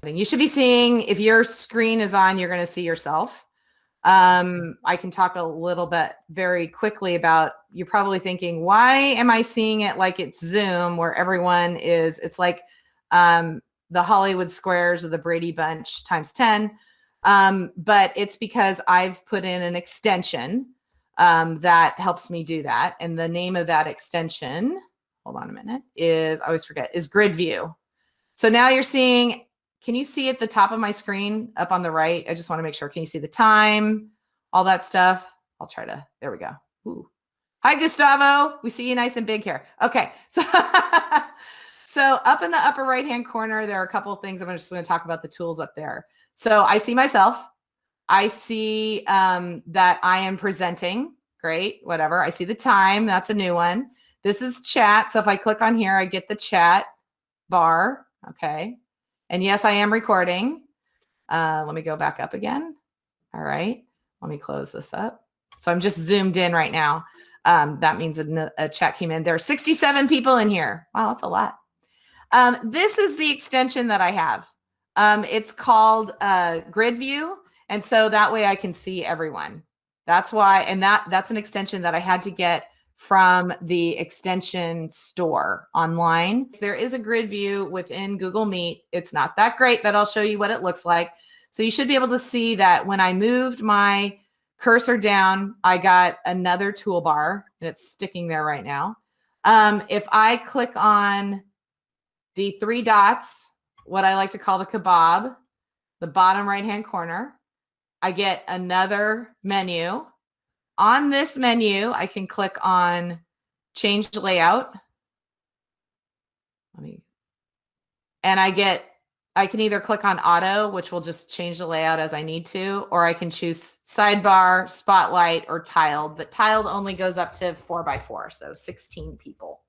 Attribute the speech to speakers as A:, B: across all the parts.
A: You should be seeing, if your screen is on, you're going to see yourself. I can talk a little bit very quickly about, you're probably thinking, why am I seeing it like it's Zoom where everyone is, it's like the Hollywood Squares or the Brady Bunch times 10. But it's because I've put in an extension that helps me do that. And the name of that extension, hold on a minute, is, I always forget, is Grid View. So now you're seeing, can you see at the top of my screen up on the right? I just want to make sure. Can you see the time, all that stuff? I'll try to, there we go. Ooh. Hi, Gustavo. We see you nice and big here. Okay. So, so up in the upper right-hand corner, there are a couple of things. I'm just going to talk about the tools up there. So I see myself. I see that I am presenting. Great, whatever. I see the time. That's a new one. This is chat. So if I click on here, I get the chat bar. Okay. And yes, I am recording. Let me go back up again. All right. Let me close this up. So I'm just zoomed in right now. That means a chat came in. There are 67 people in here. Wow, that's a lot. This is the extension that I have. It's called Grid View. And so that way I can see everyone. That's why, and that's an extension that I had to get from the extension store online. There is a grid view within Google Meet. It's not that great, but I'll show you what it looks like. So you should be able to see that when I moved my cursor down, I got another toolbar, and it's sticking there right now. If I click on the three dots, what I like to call the kebab, the bottom right-hand corner, I get another menu. On this menu, I can click on change layout. And I can either click on auto, which will just change the layout as I need to, or I can choose sidebar, spotlight, or tiled, but tiled only goes up to 4x4, so 16 people.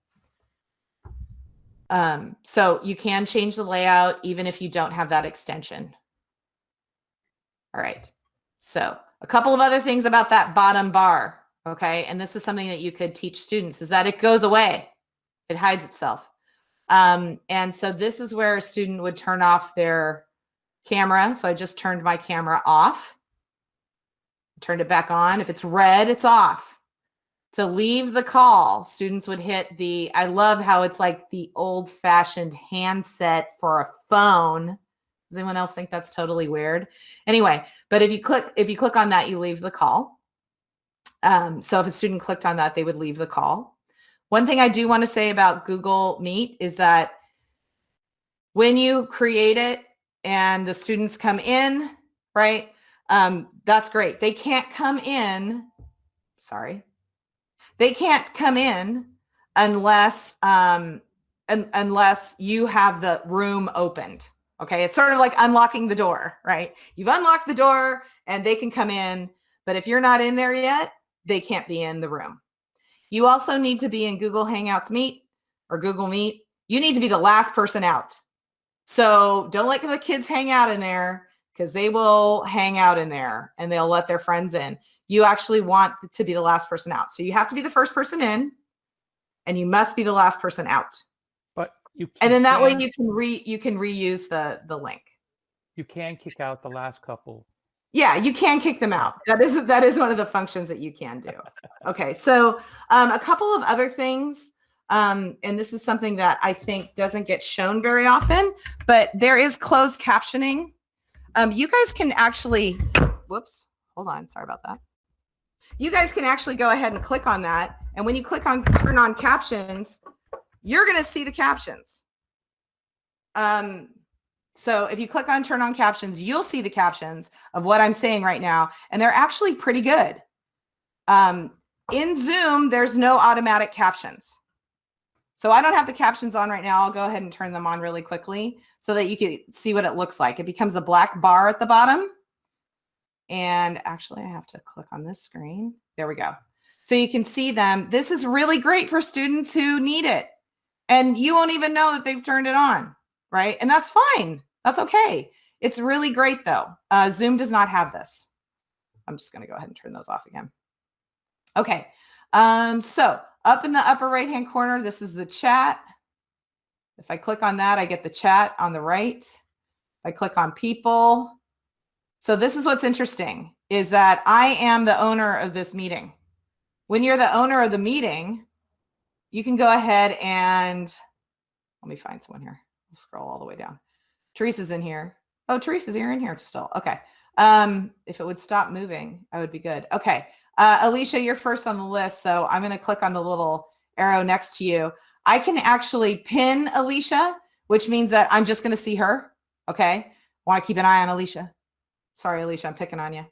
A: So you can change the layout even if you don't have that extension. All right. So a couple of other things about that bottom bar, okay? And this is something that you could teach students, is that it goes away. It hides itself. And so this is where a student would turn off their camera. So I just turned my camera off, turned it back on. If it's red, it's off. To leave the call, students would hit the, I love how it's like the old-fashioned handset for a phone. Does anyone else think that's totally weird? Anyway, but if you click on that, you leave the call. So if a student clicked on that, they would leave the call. One thing I do want to say about Google Meet is that when you create it and the students come in, right? That's great. They can't come in. Sorry. They can't come in unless unless you have the room opened. Okay, it's sort of like unlocking the door, right? You've unlocked the door and they can come in, but if you're not in there yet, they can't be in the room. You also need to be in Google Hangouts Meet or Google Meet. You need to be the last person out. So don't let the kids hang out in there, because they will hang out in there and they'll let their friends in. You actually want to be the last person out. So you have to be the first person in and you must be the last person out.
B: But
A: and then that way you can reuse the link.
B: You can kick out the last couple.
A: Yeah, you can kick them out. That is one of the functions that you can do. Okay, so a couple of other things, and this is something that I think doesn't get shown very often, but there is closed captioning. You guys can actually, whoops, hold on, sorry about that. You guys can actually go ahead and click on that. And when you click on turn on captions, you're going to see the captions. So if you click on turn on captions, you'll see the captions of what I'm saying right now. And they're actually pretty good. In Zoom, there's no automatic captions. So I don't have the captions on right now. I'll go ahead and turn them on really quickly so that you can see what it looks like. It becomes a black bar at the bottom. And actually, I have to click on this screen. There we go. So you can see them. This is really great for students who need it. And you won't even know that they've turned it on, right? And that's fine. That's okay. It's really great, though. Zoom does not have this. I'm just going to go ahead and turn those off again. Okay. So up in the upper right-hand corner, this is the chat. If I click on that, I get the chat on the right. I click on people. So this is what's interesting, is that I am the owner of this meeting. When you're the owner of the meeting, you can go ahead and, let me find someone here. I'll scroll all the way down. Teresa's in here. Oh, Teresa's, you're in here still. Okay. If it would stop moving, I would be good. Okay. Alicia, you're first on the list. So I'm going to click on the little arrow next to you. I can actually pin Alicia, which means that I'm just going to see her. Okay. Want to keep an eye on Alicia. Sorry, Alicia, I'm picking on you.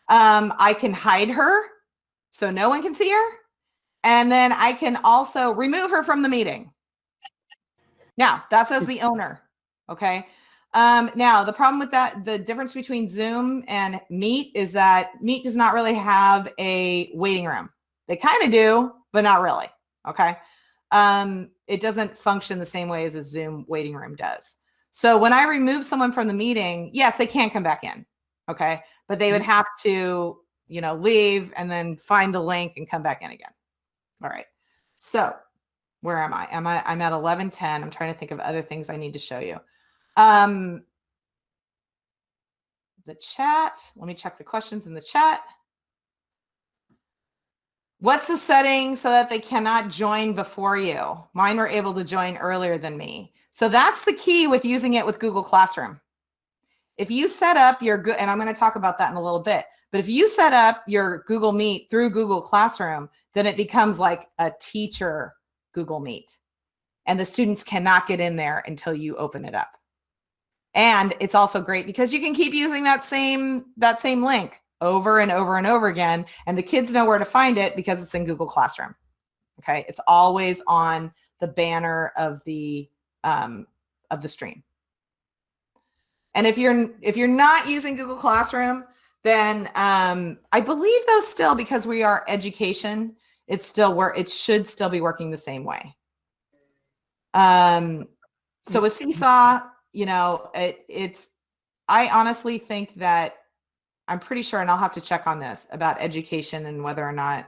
A: I can hide her so no one can see her. And then I can also remove her from the meeting. Now, that's as the owner. Okay. Now, the problem with that, the difference between Zoom and Meet is that Meet does not really have a waiting room. They kind of do, but not really. Okay. It doesn't function the same way as a Zoom waiting room does. So when I remove someone from the meeting, yes, they can come back in. Okay. But they would have to, leave and then find the link and come back in again. All right. So where am I? I'm at 11:10. I'm trying to think of other things I need to show you. The chat. Let me check the questions in the chat. What's the setting so that they cannot join before you? Mine were able to join earlier than me. So that's the key with using it with Google Classroom. If you set up your, and I'm going to talk about that in a little bit, but if you set up your Google Meet through Google Classroom, then it becomes like a teacher Google Meet. And the students cannot get in there until you open it up. And it's also great because you can keep using that same link over and over and over again. And the kids know where to find it because it's in Google Classroom. Okay. It's always on the banner of the stream. And if you're not using Google Classroom, then I believe though still, because we are education, it should still be working the same way. So with Seesaw, I honestly think that I'm pretty sure, and I'll have to check on this about education and whether or not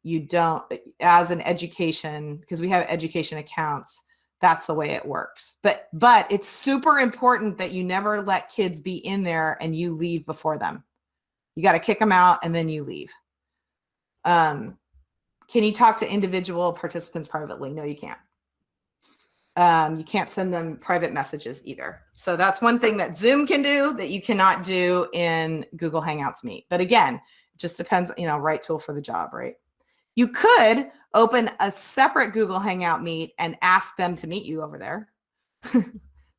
A: you don't, as an education, because we have education accounts, that's the way it works. But it's super important that you never let kids be in there and you leave before them. You got to kick them out and then you leave. Can you talk to individual participants privately? No, you can't. You can't send them private messages either. So that's one thing that Zoom can do that you cannot do in Google Hangouts Meet. But again, it just depends, right tool for the job, right? You could open a separate Google Hangout Meet and ask them to meet you over there.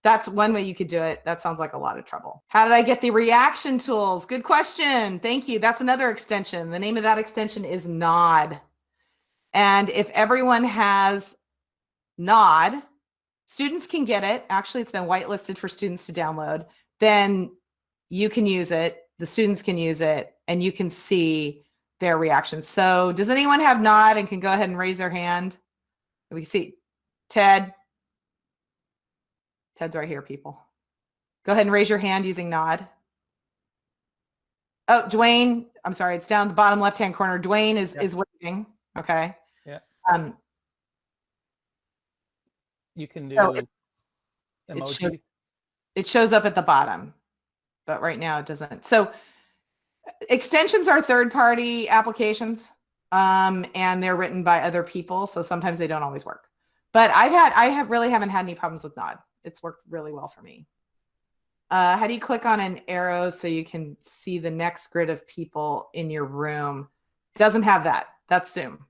A: That's one way you could do it. That sounds like a lot of trouble. How did I get the reaction tools? Good question. Thank you. That's another extension. The name of that extension is Nod. And if everyone has Nod, students can get it. Actually, it's been whitelisted for students to download. Then you can use it. The students can use it and you can see their reactions. So does anyone have Nod and can go ahead and raise their hand? We can see Ted. Ted's right here, people. Go ahead and raise your hand using Nod. Oh, Dwayne, I'm sorry, it's down the bottom left-hand corner. Dwayne is waving. Okay.
B: Yeah. You can do emoji.
A: It shows up at the bottom, but right now it doesn't. So extensions are third-party applications, and they're written by other people. So sometimes they don't always work. But I really haven't had any problems with Nod. It's worked really well for me. How do you click on an arrow so you can see the next grid of people in your room? Doesn't have that. That's Zoom.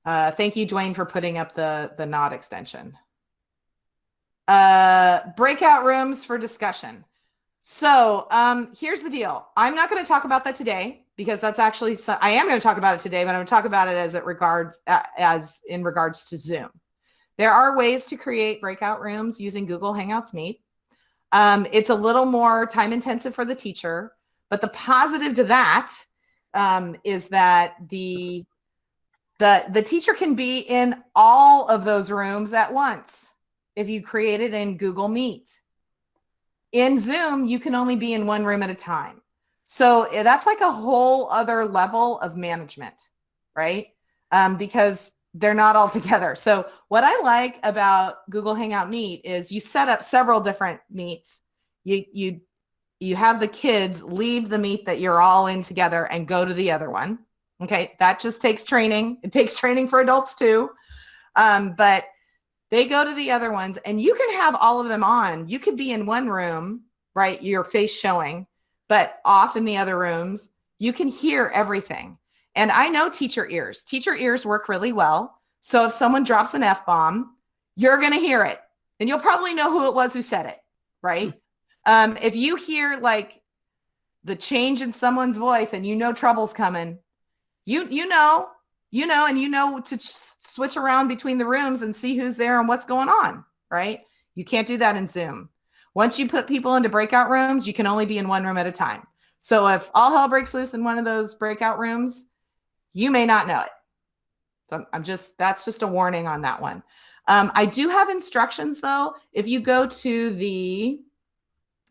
A: Thank you, Dwayne, for putting up the Nod extension. Breakout rooms for discussion. So here's the deal. I'm not going to talk about that today because that's actually, I am going to talk about it today, but I'm going to talk about it as in regards to Zoom. There are ways to create breakout rooms using Google Hangouts Meet. It's a little more time intensive for the teacher, but the positive to that is that the teacher can be in all of those rooms at once if you create it in Google Meet. In Zoom, you can only be in one room at a time. So that's like a whole other level of management, right? Because they're not all together. So what I like about Google Hangout Meet is you set up several different meets. You have the kids leave the meet that you're all in together and go to the other one. Okay, that just takes training. It takes training for adults too. But they go to the other ones and you can have all of them on. You could be in one room, right? Your face showing, but off in the other rooms, you can hear everything. And I know teacher ears. Teacher ears work really well. So if someone drops an F-bomb, you're going to hear it. And you'll probably know who it was who said it, right? If you hear like the change in someone's voice and you know trouble's coming, you know, and you know to switch around between the rooms and see who's there and what's going on, right? You can't do that in Zoom. Once you put people into breakout rooms, you can only be in one room at a time. So if all hell breaks loose in one of those breakout rooms, you may not know it. So that's just a warning on that one. I do have instructions though. If you go to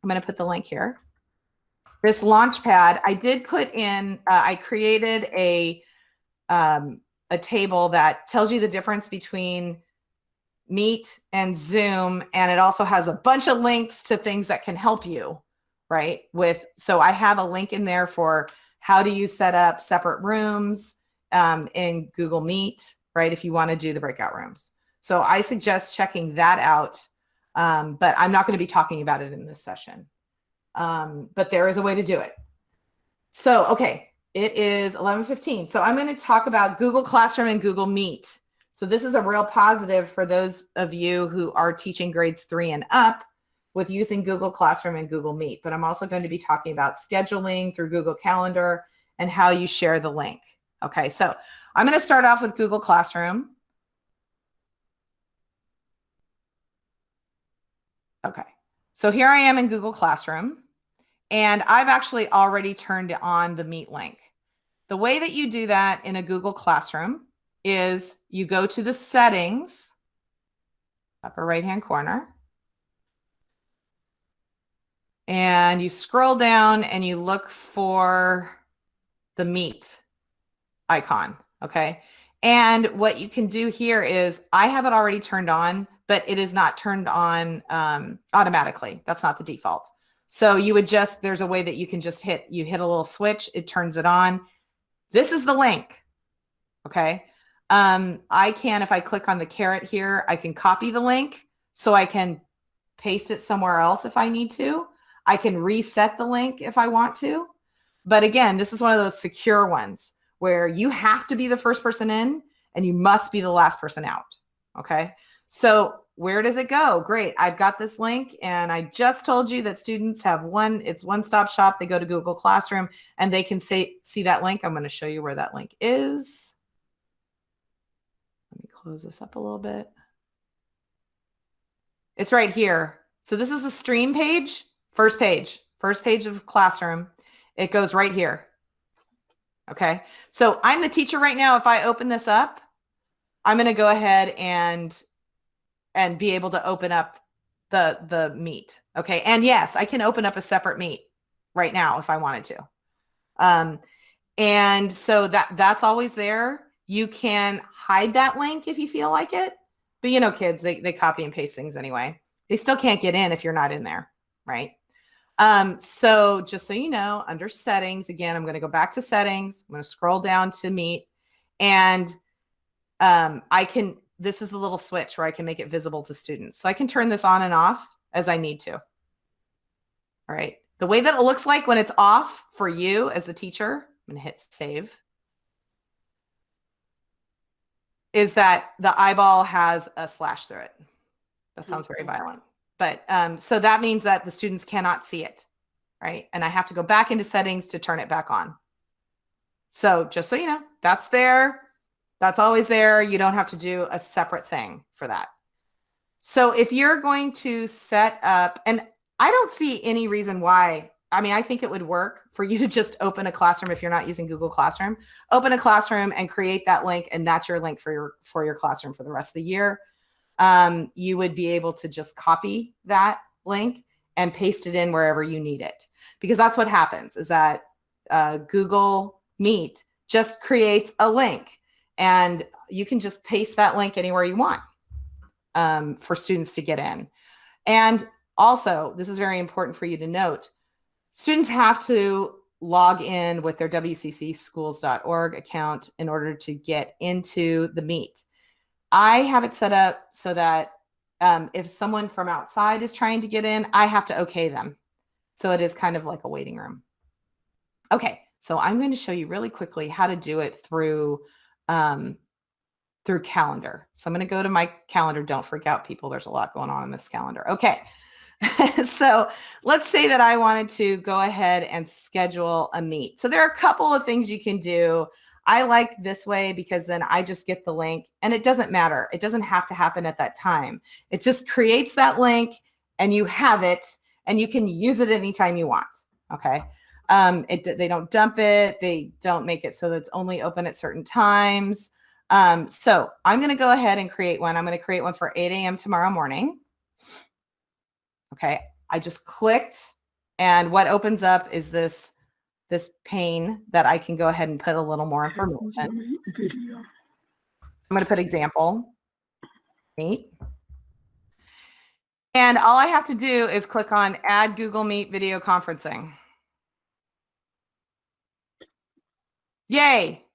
A: I'm going to put the link here. This Launchpad, I did put in, I created a table that tells you the difference between Meet and Zoom. And it also has a bunch of links to things that can help you, right? So I have a link in there for how do you set up separate rooms in Google Meet, right? If you want to do the breakout rooms. So I suggest checking that out. But I'm not going to be talking about it in this session. But there is a way to do it. So, okay, it is 11:15. So I'm going to talk about Google Classroom and Google Meet. So this is a real positive for those of you who are teaching grades 3 and up with using Google Classroom and Google Meet. But I'm also going to be talking about scheduling through Google Calendar and how you share the link. Okay, so I'm going to start off with Google Classroom. Okay, so here I am in Google Classroom, and I've actually already turned on the Meet link. The way that you do that in a Google Classroom is you go to the settings, upper right-hand corner, and you scroll down and you look for the Meet icon, okay? And what you can do here is, I have it already turned on, but it is not turned on automatically. That's not the default. So you would there's a way that you can just hit a little switch, it turns it on. This is the link, okay? If I click on the caret here, I can copy the link so I can paste it somewhere else if I need to. I can reset the link if I want to. But again, this is one of those secure ones where you have to be the first person in and you must be the last person out, okay? So where does it go? Great, I've got this link and I just told you that students have it's one-stop shop. They go to Google Classroom and they can see that link. I'm going to show you where that link is. Let me close this up a little bit. It's right here. So this is the stream page, first page of Classroom. It goes right here. Okay, so I'm the teacher right now. If I open this up, I'm going to go ahead and be able to open up the Meet. Okay, and yes, I can open up a separate Meet right now if I wanted to. And so that's always there. You can hide that link if you feel like it, but you know, kids, they copy and paste things anyway. They still can't get in if you're not in there, right? So just so you know, under settings, again, I'm going to go back to settings. I'm going to scroll down to Meet, and this is the little switch where I can make it visible to students. So I can turn this on and off as I need to. All right. The way that it looks like when it's off for you as a teacher, I'm going to hit save, is that the eyeball has a slash through it. That sounds very violent. But so that means that the students cannot see it, right? And I have to go back into settings to turn it back on. So just so you know, that's there. That's always there. You don't have to do a separate thing for that. So if you're going to set up, and I don't see any reason why, I mean, I think it would work for you to just open a classroom if you're not using Google Classroom, open a classroom and create that link, and that's your link for your classroom for the rest of the year. You would be able to just copy that link and paste it in wherever you need it, because that's what happens is that Google Meet just creates a link, and you can just paste that link anywhere you want for students to get in. And also, this is very important for you to note, students have to log in with their wccschools.org account in order to get into the Meet. I have it set up so that if someone from outside is trying to get in, I have to okay them. So it is kind of like a waiting room. Okay, so I'm going to show you really quickly how to do it through Calendar. So I'm going to go to my calendar. Don't freak out, people. There's a lot going on in this calendar. Okay. So let's say that I wanted to go ahead and schedule a Meet. So there are a couple of things you can do. I like this way because then I just get the link and it doesn't matter. It doesn't have to happen at that time. It just creates that link and you have it and you can use it anytime you want. Okay. They don't dump it. They don't make it so that it's only open at certain times. So I'm going to go ahead and create one. I'm going to create one for 8 a.m. tomorrow morning. Okay, I just clicked and what opens up is this pane that I can go ahead and put a little more information. I'm going to put example Meet. And all I have to do is click on add Google Meet video conferencing. Yay.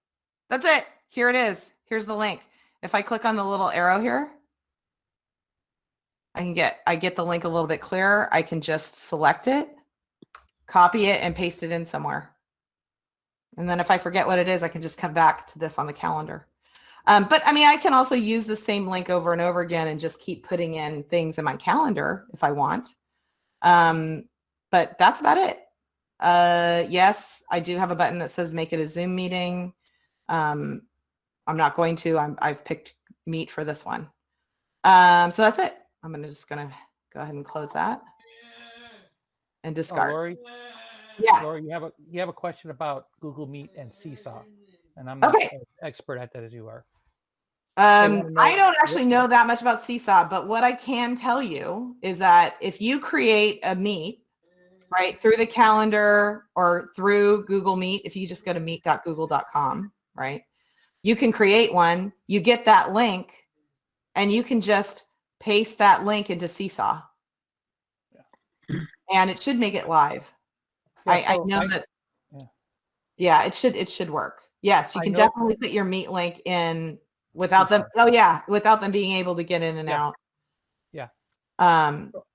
A: That's it. Here it is. Here's the link. If I click on the little arrow here, I get the link a little bit clearer. I can just select it, copy it, and paste it in somewhere. And then if I forget what it is, I can just come back to this on the calendar. But I mean, I can also use the same link over and over again and just keep putting in things in my calendar if I want. But that's about it. Yes, I do have a button that says make it a Zoom meeting. I'm not going to. I've picked Meet for this one. So that's it. I'm just going to go ahead and close that and discard.
B: Lori,
A: Yeah.
B: Lori, you have a question about Google Meet and Seesaw, and I'm not an expert at that as you are.
A: I don't actually know that much about Seesaw, but what I can tell you is that if you create a Meet, right, through the calendar or through Google Meet, if you just go to meet.google.com, right, you can create one, you get that link, and you can just paste that link into Seesaw. Yeah. And it should make it live. Yeah, I know that. Yeah, it should work. Yes, you can definitely put your Meet link in without them. Oh yeah, without them being able to get in and out.
B: Yeah.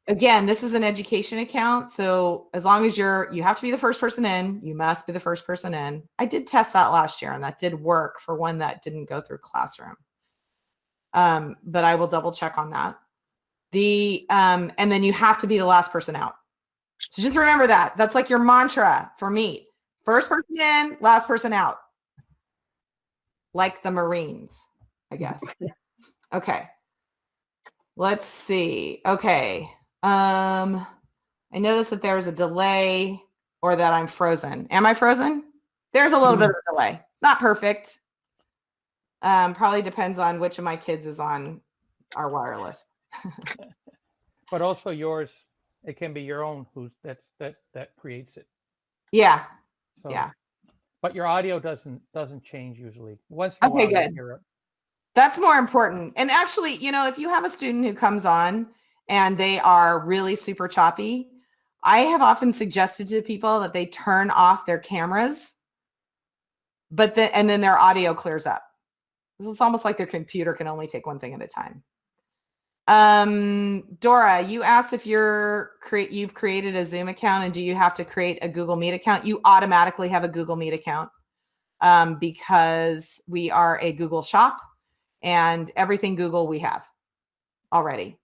A: Again, this is an education account, so as long as you have to be the first person in, you must be the first person in. I did test that last year, and that did work for one that didn't go through Classroom. But I will double check on that. And then you have to be the last person out. So just remember that. That's like your mantra for Meet. First person in, last person out. Like the Marines, I guess. Okay. Let's see. Okay. I noticed that there's a delay or that I'm frozen. Am I frozen? There's a little bit of a delay. Not perfect. Probably depends on which of my kids is on our wireless.
B: But also yours, it can be your own that creates it.
A: Yeah.
B: So,
A: yeah.
B: But your audio doesn't change usually. Once in a while,
A: good. That's more important. And actually, if you have a student who comes on and they are really super choppy, I have often suggested to people that they turn off their cameras, and then their audio clears up. It's almost like their computer can only take one thing at a time. Dora, you asked if you've created a Zoom account and do you have to create a Google Meet account? You automatically have a Google Meet account because we are a Google shop and everything Google we have already.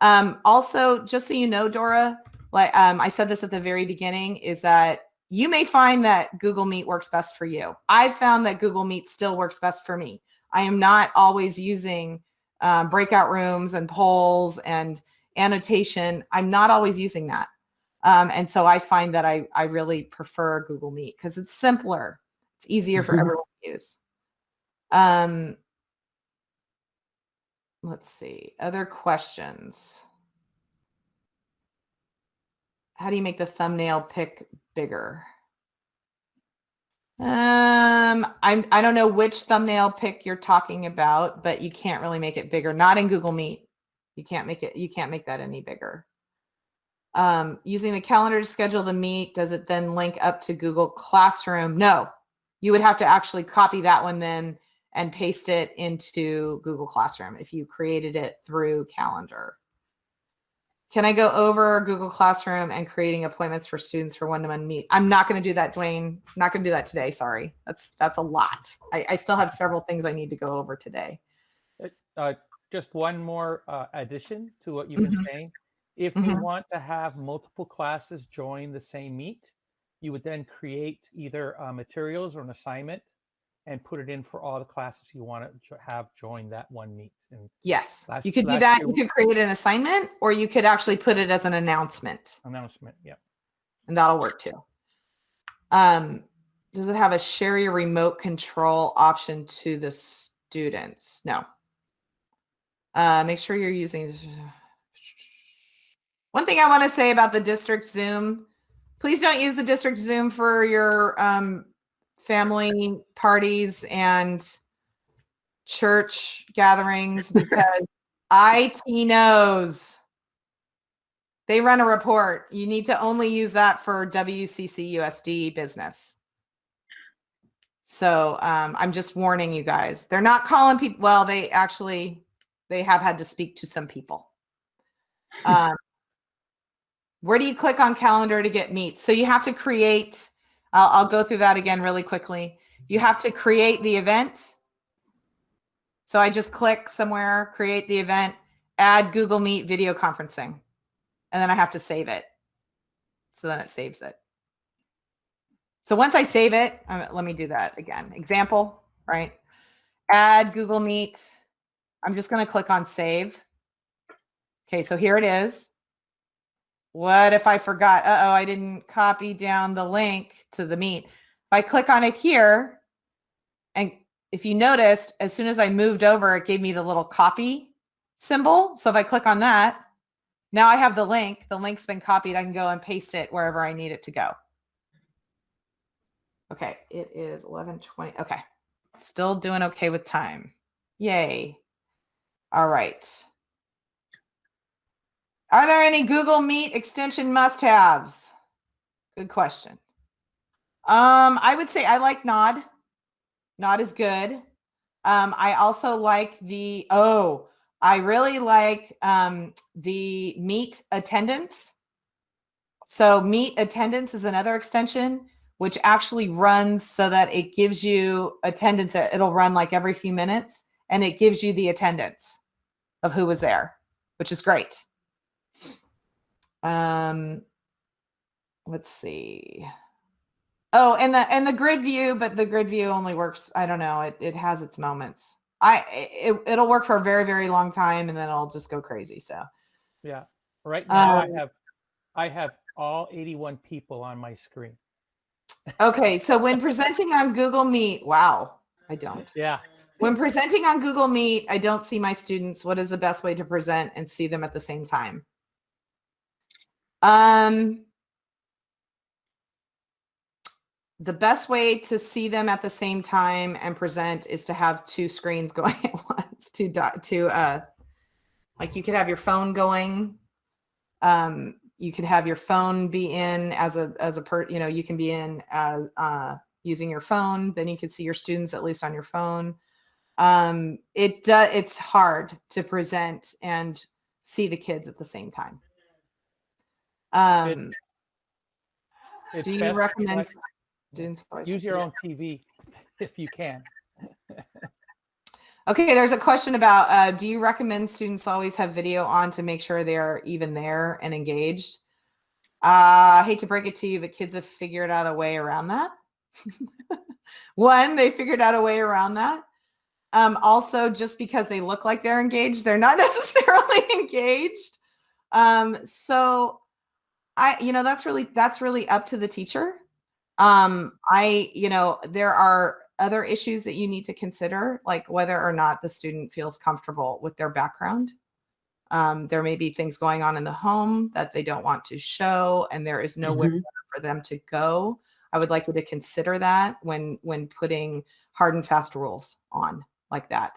A: Also, just so you know, Dora, like I said this at the very beginning, is that you may find that Google Meet works best for you. I've found that Google Meet still works best for me. I am not always using breakout rooms and polls and annotation. I'm not always using that. And so I find that I really prefer Google Meet because it's simpler. It's easier for everyone to use. Let's see. Other questions? How do you make the thumbnail pic bigger? I don't know which thumbnail pick you're talking about, but you can't really make it bigger. Not in Google Meet. You can't make that any bigger. Using the calendar to schedule the meet, does it then link up to Google Classroom? No, you would have to actually copy that one then and paste it into Google Classroom if you created it through Calendar. Can I go over Google Classroom and creating appointments for students for one-to-one meet? I'm not going to do that, Dwayne. I'm not going to do that today. Sorry. That's a lot. I still have several things I need to go over today.
B: Just one more addition to what you've been saying. If you want to have multiple classes join the same meet, you would then create either materials or an assignment and put it in for all the classes you want to have join that one meet. And
A: yes, you could do that. You could create an assignment, or you could actually put it as an announcement.
B: Yeah.
A: And that'll work too. Does it have a share your remote control option to the students? No. Make sure you're using. One thing I want to say about the district Zoom, please don't use the district Zoom for your family parties and church gatherings because IT knows. They run a report. You need to only use that for WCC USD business. So I'm just warning you guys. They're not calling people. Well, they have had to speak to some people. Where do you click on calendar to get meets? So you have to create, I'll go through that again really quickly. You have to create the event. So I just click somewhere, create the event, add Google Meet video conferencing. And then I have to save it. So then it saves it. So once I save it, let me do that again. Example, right? Add Google Meet. I'm just going to click on save. Okay, so here it is. What if I forgot? I didn't copy down the link to the meet. If I click on it here, and if you noticed, as soon as I moved over, it gave me the little copy symbol. So if I click on that, now I have the link. The link's been copied. I can go and paste it wherever I need it to go. Okay, it is 11:20. Okay, still doing okay with time. Yay. All right. Are there any Google Meet extension must-haves? Good question. I would say I like Nod. Nod is good. I also like I really like the Meet Attendance. So Meet Attendance is another extension which actually runs so that it gives you attendance. It'll run like every few minutes and it gives you the attendance of who was there, which is great. Let's see. Oh, and the grid view, but the grid view only works. I don't know. It has its moments. It'll work for a very, very long time and then it'll just go crazy. So
B: yeah. Right now I have all 81 people on my screen.
A: Okay. So when presenting on Google Meet, wow, I don't.
B: Yeah.
A: When presenting on Google Meet, I don't see my students. What is the best way to present and see them at the same time? The best way to see them at the same time and present is to have two screens going at once. Like you could have your phone going. You could have your phone be in you can be in as using your phone. Then you could see your students at least on your phone. It's hard to present and see the kids at the same time. Do you recommend students
B: use your own TV if you can?
A: Okay, there's a question about do you recommend students always have video on to make sure they're even there and engaged? I hate to break it to you, but kids have figured out a way around that. One, they figured out a way around that. Also, just because they look like they're engaged, they're not necessarily engaged. So that's really up to the teacher. There are other issues that you need to consider, like whether or not the student feels comfortable with their background. There may be things going on in the home that they don't want to show, and there is nowhere for them to go. I would like you to consider that when putting hard and fast rules on like that.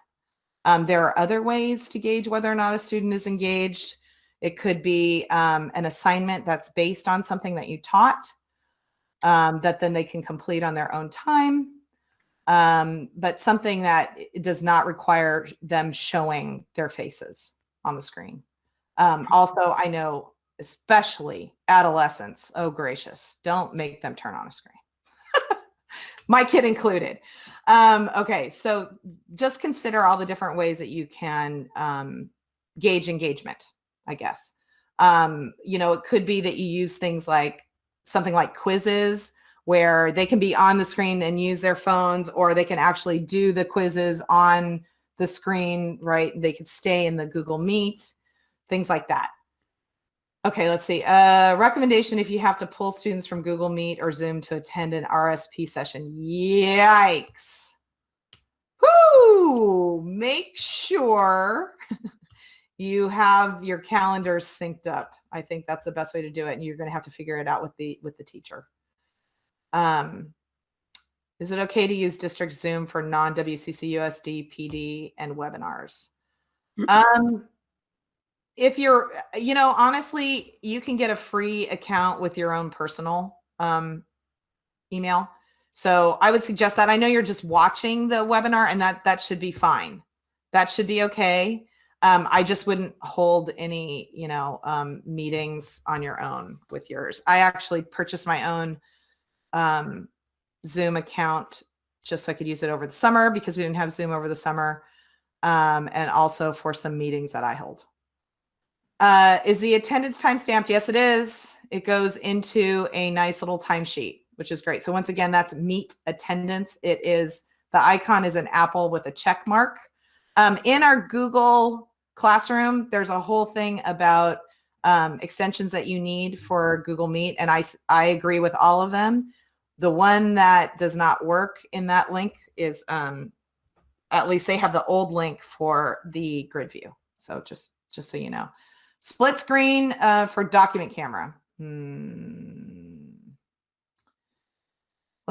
A: There are other ways to gauge whether or not a student is engaged. It could be an assignment that's based on something that you taught that then they can complete on their own time. But something that does not require them showing their faces on the screen. Also, I know, especially adolescents, oh gracious, don't make them turn on a screen. My kid included. Okay, so just consider all the different ways that you can gauge engagement, I guess. It could be that you use things like something like quizzes, where they can be on the screen and use their phones, or they can actually do the quizzes on the screen, right? They could stay in the Google Meet, things like that. Okay, let's see. Recommendation if you have to pull students from Google Meet or Zoom to attend an RSP session. Yikes. Whoo! Make sure you have your calendars synced up. I think that's the best way to do it, and you're going to have to figure it out with the teacher. Is it okay to use district Zoom for non-WCC USD, PD, and webinars? If you're, honestly, you can get a free account with your own personal email. So I would suggest that. I know you're just watching the webinar, and that should be fine. That should be okay. I just wouldn't hold any, meetings on your own with yours. I actually purchased my own Zoom account just so I could use it over the summer, because we didn't have Zoom over the summer, and also for some meetings that I hold. Is the attendance time stamped? Yes, it is. It goes into a nice little timesheet, which is great. So once again, that's Meet attendance. It is, the icon is an apple with a check mark. In our Google Classroom, there's a whole thing about extensions that you need for Google Meet, and I agree with all of them. The one that does not work in that link is, at least they have the old link for the grid view. So just so you know. Split screen for document camera. Let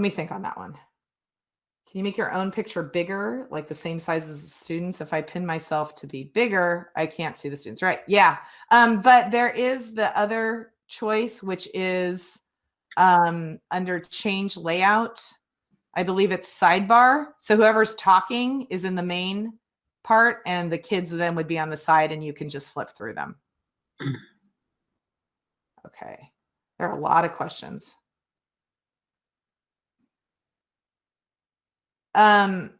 A: me think on that one. Can you make your own picture bigger, like the same size as the students? If I pin myself to be bigger, I can't see the students, right? Yeah. But there is the other choice, which is under change layout. I believe it's sidebar. So whoever's talking is in the main part, and the kids then would be on the side, and you can just flip through them. Okay. There are a lot of questions. Person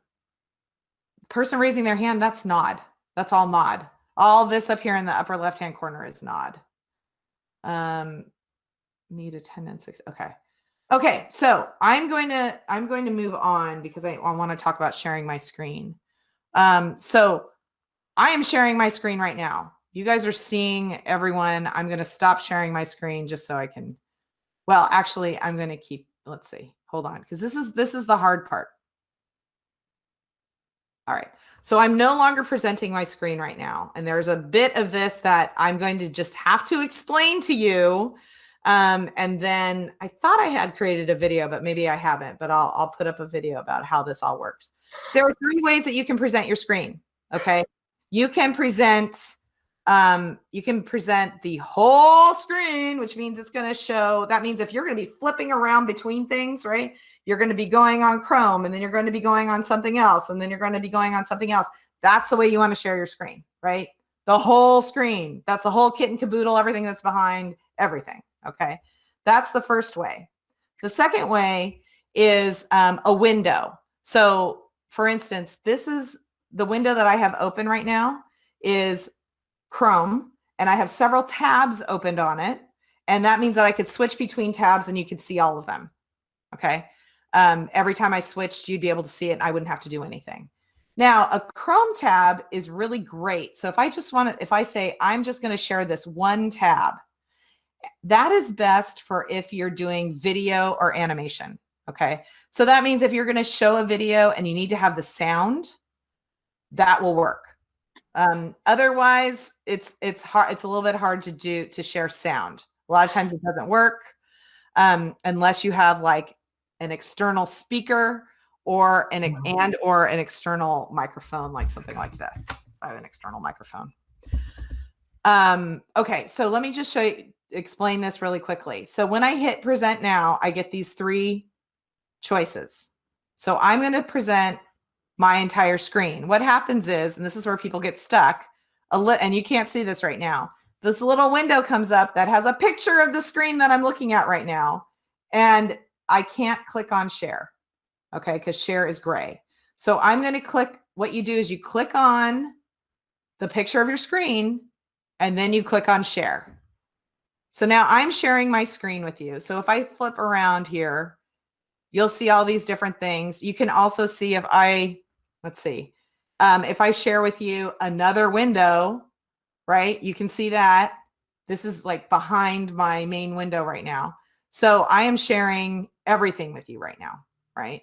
A: raising their hand, that's nod. That's all nod. All this up here in the upper left-hand corner is nod. Need attendance. Okay. Okay. So I'm going to move on, because I want to talk about sharing my screen. So I am sharing my screen right now. You guys are seeing everyone. I'm going to stop sharing my screen just so I can, well, actually, I'm going to keep, let's see, hold on, because this is the hard part. All right. So I'm no longer presenting my screen right now. And there's a bit of this that I'm going to just have to explain to you. And then I thought I had created a video, but maybe I haven't, but I'll put up a video about how this all works. There are 3 ways that you can present your screen. Okay. You can present the whole screen, which means it's going to show, that means if you're going to be flipping around between things, right? You're going to be going on Chrome, and then you're going to be going on something else, and then you're going to be going on something else. That's the way you want to share your screen, right? The whole screen. That's the whole kit and caboodle, everything that's behind everything. Okay. That's the first way. The second way is a window. So for instance, this is the window that I have open right now is Chrome, and I have several tabs opened on it. And that means that I could switch between tabs and you could see all of them. Okay. Every time I switched, you'd be able to see it, and I wouldn't have to do anything. Now, a Chrome tab is really great. So if I say, I'm just going to share this one tab, that is best for if you're doing video or animation. Okay. So that means if you're going to show a video and you need to have the sound, that will work. Otherwise, it's hard. It's a little bit hard to share sound. A lot of times it doesn't work unless you have like an external speaker or an external microphone, like something like this. So I have an external microphone. Okay, so let me just explain this really quickly. So when I hit present now, I get these 3 choices. So I'm going to present my entire screen. What happens is, and this is where people get stuck, and you can't see this right now, this little window comes up that has a picture of the screen that I'm looking at right now, and I can't click on share, okay, because share is gray. So I'm going to click, what you do is you click on the picture of your screen, and then you click on share. So now I'm sharing my screen with you. So if I flip around here, you'll see all these different things. You can also see if let's see, if I share with you another window, right? You can see that this is like behind my main window right now. So I am sharing everything with you right now, right?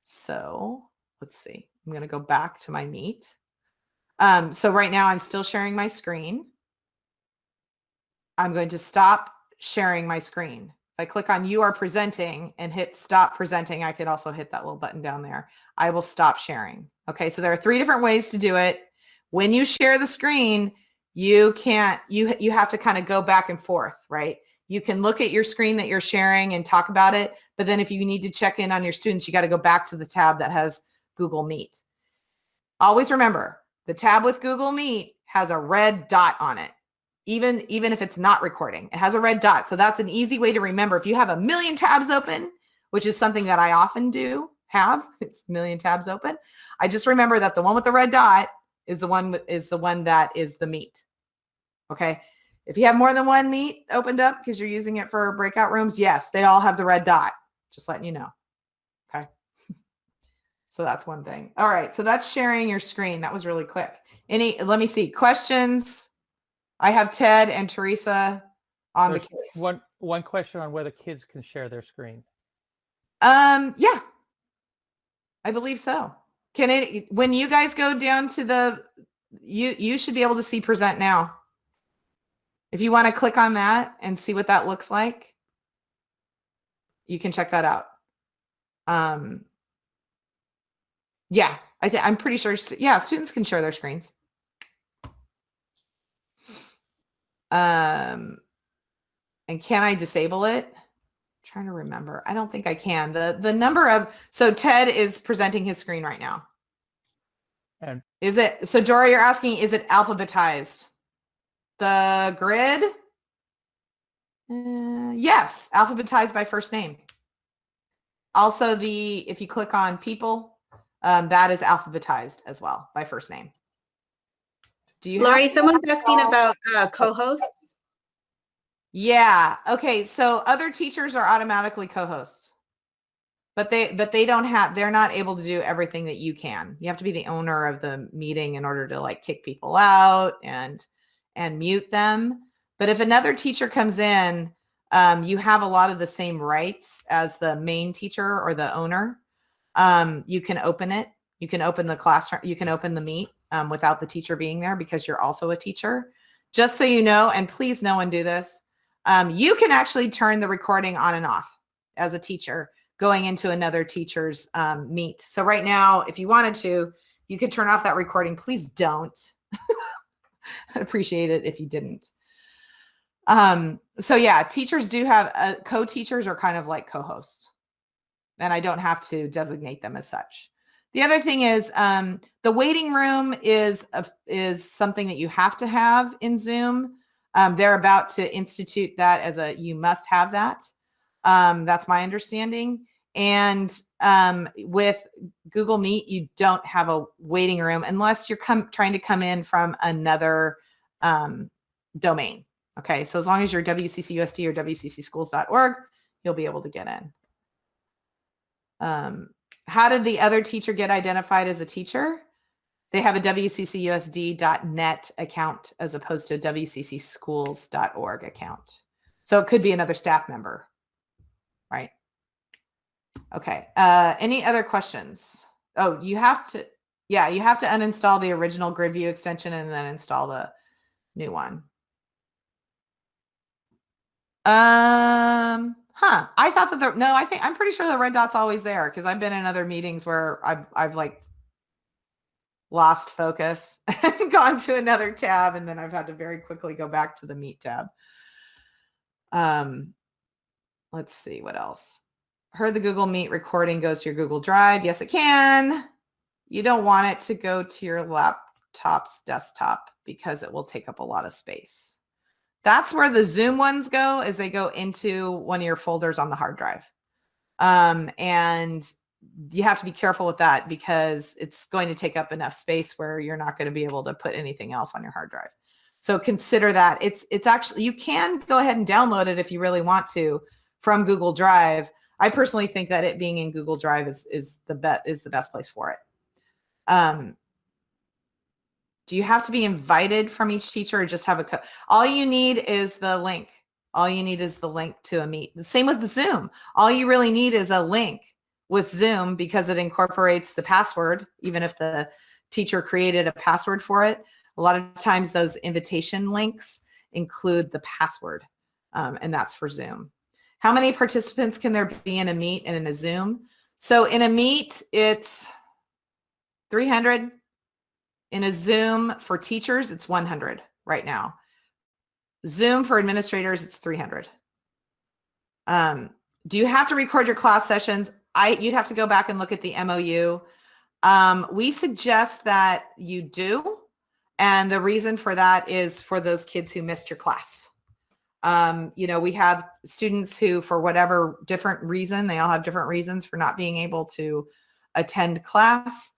A: So let's see, I'm going to go back to my Meet. So right now I'm still sharing my screen. I'm going to stop sharing my screen. If I click on you are presenting and hit stop presenting, I could also hit that little button down there. I will stop sharing. Okay, so there are 3 different ways to do it. When you share the screen, you have to kind of go back and forth, right? You can look at your screen that you're sharing and talk about it, but then if you need to check in on your students, you got to go back to the tab that has Google Meet. Always remember, the tab with Google Meet has a red dot on it. Even if it's not recording, it has a red dot. So that's an easy way to remember. If you have a million tabs open, which is something that I often do have, it's a million tabs open, I just remember that the one with the red dot is the one that is the Meet. Okay. If you have more than one Meet opened up because you're using it for breakout rooms, yes, they all have the red dot. Just letting you know. Okay. So that's one thing. All right. So that's sharing your screen. That was really quick. Let me see. Questions? I have Ted and Teresa on the case.
B: One question on whether kids can share their screen.
A: Yeah, I believe so. When you guys go down to you should be able to see present now. If you want to click on that and see what that looks like, you can check that out. Yeah, I'm pretty sure. Yeah, students can share their screens. And can I disable it? I'm trying to remember. I don't think I can. The number of, so Ted is presenting his screen right now.
B: And
A: is it, so Dora, you're asking, is it alphabetized? The grid? Yes, alphabetized by first name. Also if you click on people, that is alphabetized as well by first name. Do you
C: Lori, someone's asking about co-hosts.
A: Yeah. Okay. So other teachers are automatically co-hosts, but they're not able to do everything that you can. You have to be the owner of the meeting in order to like kick people out and mute them. But if another teacher comes in, you have a lot of the same rights as the main teacher or the owner. You can open it. You can open the classroom. You can open the Meet without the teacher being there because you're also a teacher. Just so you know, and please no one do this. You can actually turn the recording on and off as a teacher going into another teacher's Meet. So right now, if you wanted to, you could turn off that recording. Please don't. I'd appreciate it if you didn't. So yeah, teachers do have co-teachers are kind of like co-hosts, and I don't have to designate them as such. The other thing is the waiting room is something that you have to have in Zoom. They're about to institute that as you must have that. That's my understanding. And with Google Meet, you don't have a waiting room unless you're trying to come in from another domain. Okay, so as long as you're WCCUSD or WCCschools.org, you'll be able to get in. How did the other teacher get identified as a teacher? They have a WCCUSD.net account as opposed to a WCCschools.org account. So it could be another staff member, right? Okay. Any other questions? Oh, you have to uninstall the original GridView extension and then install the new one. Huh. I thought that no, I'm pretty sure the red dot's always there because I've been in other meetings where I've like lost focus and gone to another tab, and then I've had to very quickly go back to the Meet tab. Let's see what else. Heard the Google Meet recording goes to your Google Drive. Yes, it can. You don't want it to go to your laptop's desktop because it will take up a lot of space. That's where the Zoom ones go, is they go into one of your folders on the hard drive. And you have to be careful with that because it's going to take up enough space where you're not going to be able to put anything else on your hard drive. So consider that. It's actually, you can go ahead and download it if you really want to from Google Drive. I personally think that it being in Google Drive is the best place for it. Do you have to be invited from each teacher or just have a all you need is the link. All you need is the link to a Meet. The same with the Zoom. All you really need is a link with Zoom because it incorporates the password, even if the teacher created a password for it. A lot of times those invitation links include the password, and that's for Zoom. How many participants can there be in a Meet and in a Zoom? So in a Meet, it's 300. In a Zoom for teachers, it's 100 right now. Zoom for administrators, it's 300. Do you have to record your class sessions? You'd have to go back and look at the MOU. We suggest that you do. And the reason for that is for those kids who missed your class. We have students who, for whatever different reason, they all have different reasons for not being able to attend class.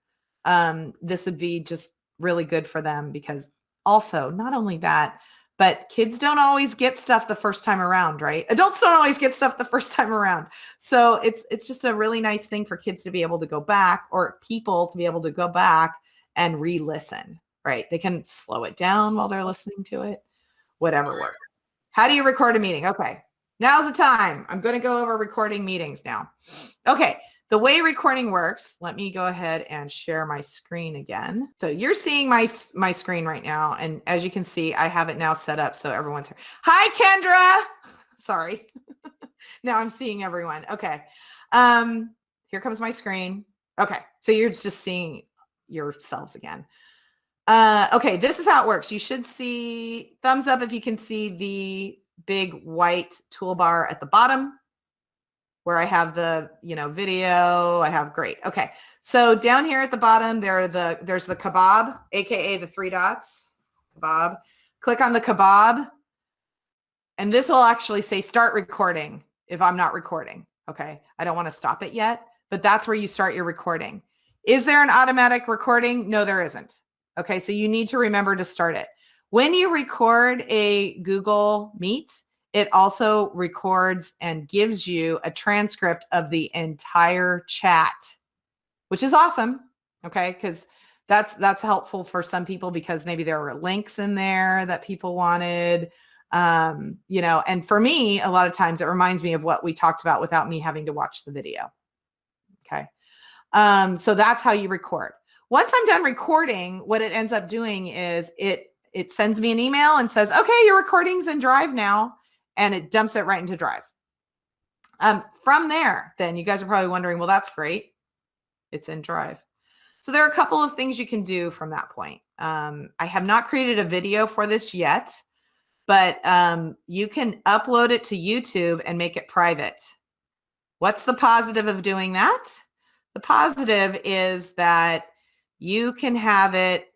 A: This would be just really good for them because also, not only that, but kids don't always get stuff the first time around, right? Adults don't always get stuff the first time around. So it's just a really nice thing for kids to be able to go back, or people to be able to go back and re-listen, right? They can slow it down while they're listening to it, whatever works. How do you record a meeting? Okay, now's the time. I'm going to go over recording meetings now. Okay, the way recording works, let me go ahead and share my screen again. So you're seeing my screen right now. And as you can see, I have it now set up so everyone's here. Hi, Kendra. Sorry. Now I'm seeing everyone. Okay. Here comes my screen. Okay. So you're just seeing yourselves again. Okay. This is how it works. You should see thumbs up if you can see the big white toolbar at the bottom, where I have the, video, I have great. Okay. So down here at the bottom, there's the kebab, AKA the 3 dots, kebab. Click on the kebab. And this will actually say start recording if I'm not recording. Okay. I don't want to stop it yet, but that's where you start your recording. Is there an automatic recording? No, there isn't. Okay. So you need to remember to start it. When you record a Google Meet, it also records and gives you a transcript of the entire chat, which is awesome. Okay. Because that's helpful for some people because maybe there were links in there that people wanted, and for me, a lot of times it reminds me of what we talked about without me having to watch the video. Okay. So that's how you record. Once I'm done recording, what it ends up doing is it sends me an email and says, okay, your recording's in Drive now. And it dumps it right into Drive. From there, then you guys are probably wondering, well, that's great. It's in Drive. So there are a couple of things you can do from that point. I have not created a video for this yet, but you can upload it to YouTube and make it private. What's the positive of doing that? The positive is that you can have it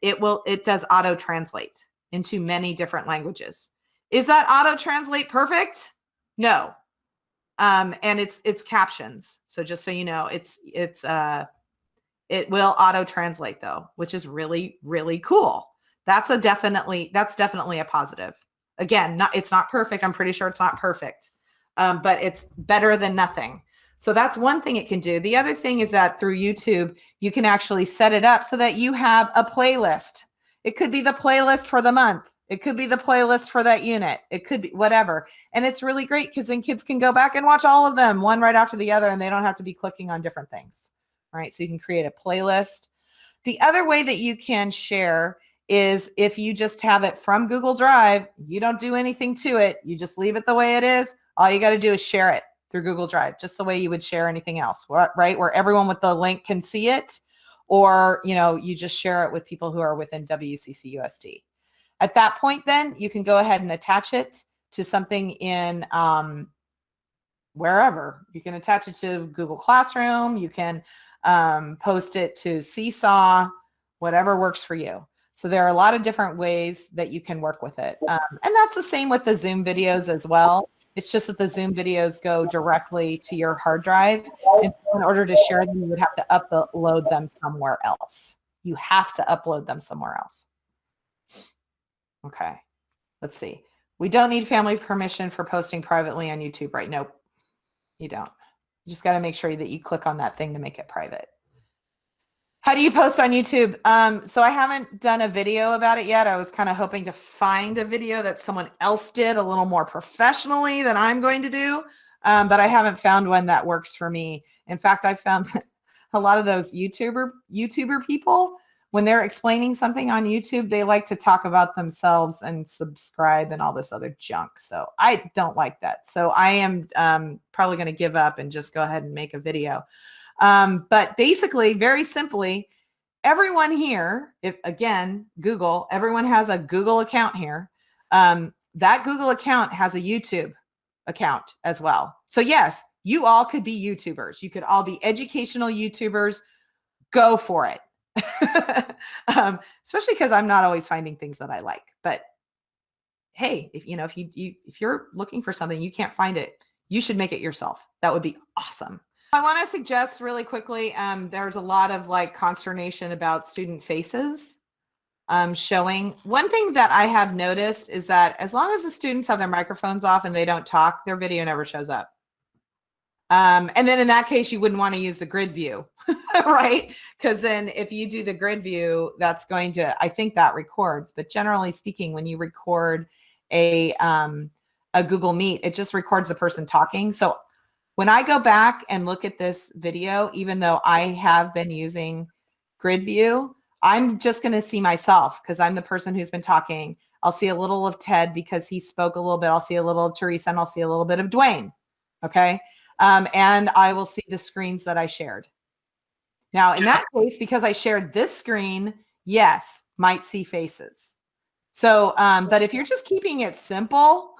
A: does auto translate into many different languages. Is that auto translate perfect? No. And it's captions. So just so you know, it will auto translate though, which is really, really cool. That's definitely a positive. Again, it's not perfect. I'm pretty sure it's not perfect. But it's better than nothing. So that's one thing it can do. The other thing is that through YouTube, you can actually set it up so that you have a playlist. It could be the playlist for the month. It could be the playlist for that unit. It could be whatever. And it's really great because then kids can go back and watch all of them, one right after the other, and they don't have to be clicking on different things. All right. So you can create a playlist. The other way that you can share is if you just have it from Google Drive, you don't do anything to it. You just leave it the way it is. All you got to do is share it. through Google Drive, just the way you would share anything else, right? Where everyone with the link can see it, or, you know, you just share it with people who are within WCC USD. At that point, then you can go ahead and attach it to something in wherever. You can attach it to Google Classroom. You can post it to Seesaw, whatever works for you. So there are a lot of different ways that you can work with it. And that's the same with the Zoom videos as well. It's just that the Zoom videos go directly to your hard drive. And in order to share them, you would have to upload them somewhere else. You have to upload them somewhere else. Okay, let's see. We don't need family permission for posting privately on YouTube, right? Nope, you don't. You just got to make sure that you click on that thing to make it private. How do you post on YouTube? So I haven't done a video about it yet. I was kind of hoping to find a video that someone else did a little more professionally than I'm going to do. But I haven't found one that works for me. In fact, I found a lot of those YouTuber people, when they're explaining something on YouTube, they like to talk about themselves and subscribe and all this other junk. So I don't like that. So I am probably going to give up and just go ahead and make a video. But basically, very simply, everyone here, Google, everyone has a Google account here. That Google account has a YouTube account as well. So yes, you all could be YouTubers. You could all be educational YouTubers. Go for it. Especially because I'm not always finding things that I like. But hey, if you're looking for something, you can't find it, you should make it yourself. That would be awesome. I want to suggest really quickly, there's a lot of like consternation about student faces showing. One thing that I have noticed is that as long as the students have their microphones off and they don't talk, their video never shows up. And then in that case, you wouldn't want to use the grid view, right? Because then if you do the grid view, that's going to, I think that records. But generally speaking, when you record a Google Meet, it just records the person talking. So when I go back and look at this video, even though I have been using grid view, I'm just going to see myself because I'm the person who's been talking. I'll see a little of Ted because he spoke a little bit. I'll see a little of Teresa, and I'll see a little bit of Dwayne. Okay. And I will see the screens that I shared. Now, in that case, because I shared this screen, yes, might see faces. So, but if you're just keeping it simple,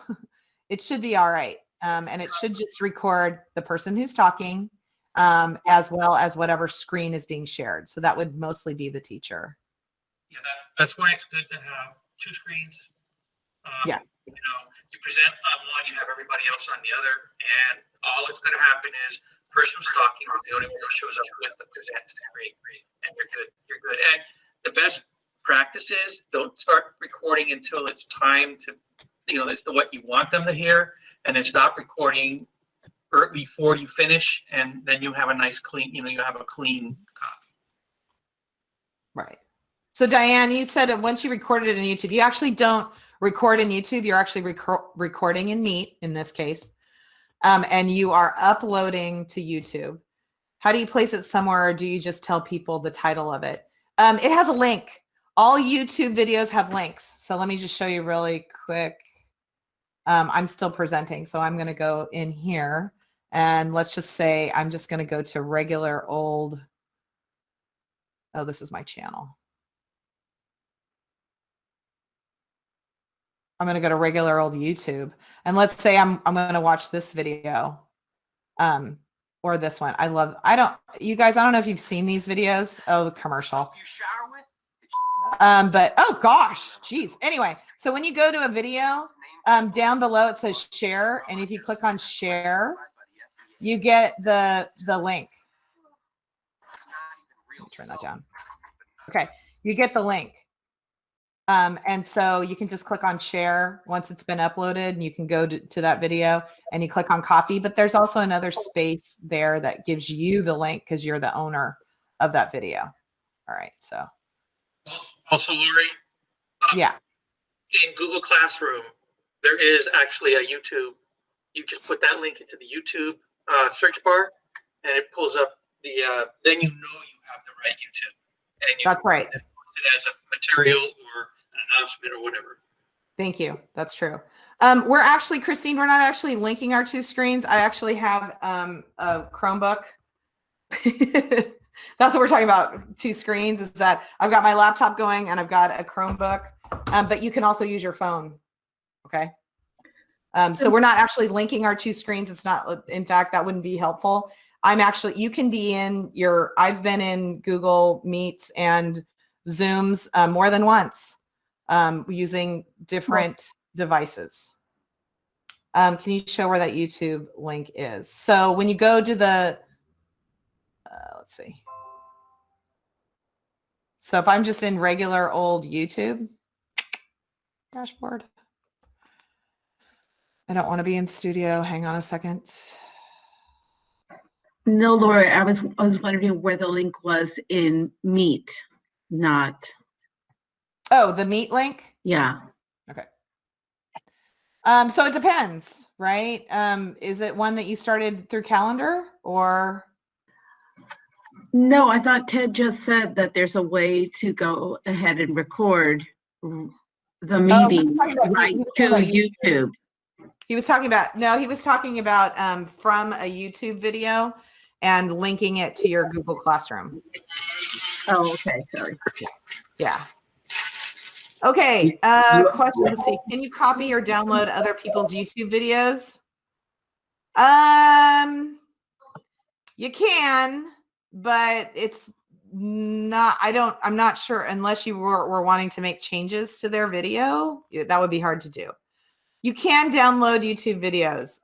A: it should be all right. And it should just record the person who's talking, as well as whatever screen is being shared. So that would mostly be the teacher.
D: Yeah, that's why it's good to have two screens.
A: Yeah.
D: You know, you present on one, you have everybody else on the other, and all that's going to happen is the person who's talking is the only one who shows up with the present screen, and you're good. You're good. And the best practice is don't start recording until it's time to, it's what you want them to hear, and then stop recording before you finish, and then you have a nice clean, you have a clean copy.
A: Right. So Diane, you said that once you recorded it in YouTube, you actually don't record in YouTube, you're actually recording in Meet in this case, and you are uploading to YouTube. How do you place it somewhere, or do you just tell people the title of it? It has a link. All YouTube videos have links. So let me just show you really quick. I'm still presenting, so I'm going to go in here, and let's just say I'm just going to go to regular old. Oh, this is my channel. I'm going to go to regular old YouTube, and let's say I'm going to watch this video, or this one. You guys, I don't know if you've seen these videos. Oh, the commercial. But oh gosh, geez. Anyway, so when you go to a video, down below it says share, and if you click on share, you get the link. Let me turn that down. Okay, you get the link. And so you can just click on share once it's been uploaded, and you can go to that video and you click on copy, but there's also another space there that gives you the link because you're the owner of that video. All right. So.
D: Also, Lori.
A: Yeah.
D: In Google Classroom, there is actually a YouTube. You just put that link into the YouTube search bar, and it pulls up the, then you know you have the right YouTube. And you
A: That's right.
D: Post it as a material or an announcement or whatever.
A: Thank you. That's true. We're actually, Christine, we're not actually linking our two screens. I actually have a Chromebook. That's what we're talking about. Two screens is that I've got my laptop going and I've got a Chromebook, but you can also use your phone. Okay. So we're not actually linking our two screens. It's not, in fact, that wouldn't be helpful. You can be in I've been in Google Meets and Zooms more than once using different devices. Can you show where that YouTube link is? So when you go to the, let's see. So if I'm just in regular old YouTube dashboard, I don't want to be in studio. Hang on a second.
E: No, Laura, I was wondering where the link was in Meet, not.
A: Oh, the Meet link?
E: Yeah.
A: Okay. So it depends, right? Is it one that you started through Calendar or?
E: No, I thought Ted just said that there's a way to go ahead and record the meeting right to YouTube.
A: He was talking about from a YouTube video and linking it to your Google Classroom.
E: Oh, okay. Sorry.
A: Yeah. Okay. Question. Let's see. Can you copy or download other people's YouTube videos? You can, but it's not, I'm not sure unless you were wanting to make changes to their video. That would be hard to do. You can download YouTube videos.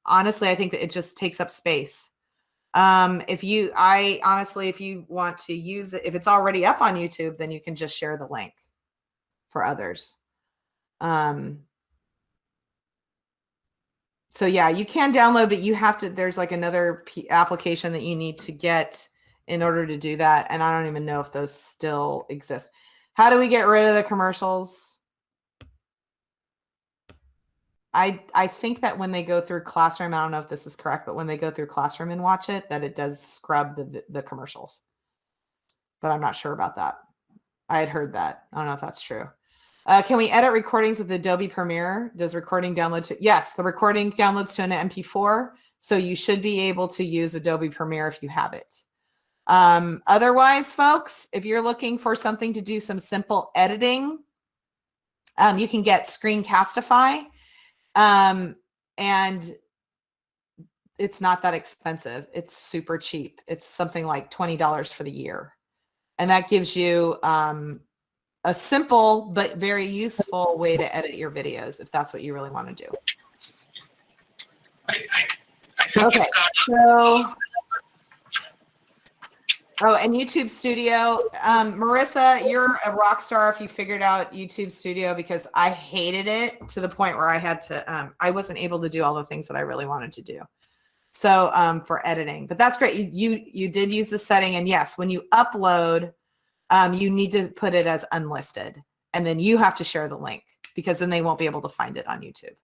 A: Honestly, I think that it just takes up space. If you want to use it, if it's already up on YouTube, then you can just share the link for others. So yeah, you can download, but there's like another application that you need to get in order to do that. And I don't even know if those still exist. How do we get rid of the commercials? I think that when they go through Classroom, I don't know if this is correct, but when they go through Classroom and watch it, that it does scrub the commercials. But I'm not sure about that. I had heard that. I don't know if that's true. Can we edit recordings with Adobe Premiere? Does recording download to? Yes, the recording downloads to an MP4. So you should be able to use Adobe Premiere if you have it. Otherwise, folks, if you're looking for something to do some simple editing, you can get Screencastify. And it's not that expensive. It's super cheap. It's something like $20 for the year. And that gives you a simple but very useful way to edit your videos if that's what you really want to do.
D: I think
A: Okay. And YouTube Studio. Marissa, you're a rock star if you figured out YouTube Studio, because I hated it to the point where I had to, I wasn't able to do all the things that I really wanted to do. So for editing, but that's great. You did use the setting, and yes, when you upload, you need to put it as unlisted, and then you have to share the link because then they won't be able to find it on YouTube.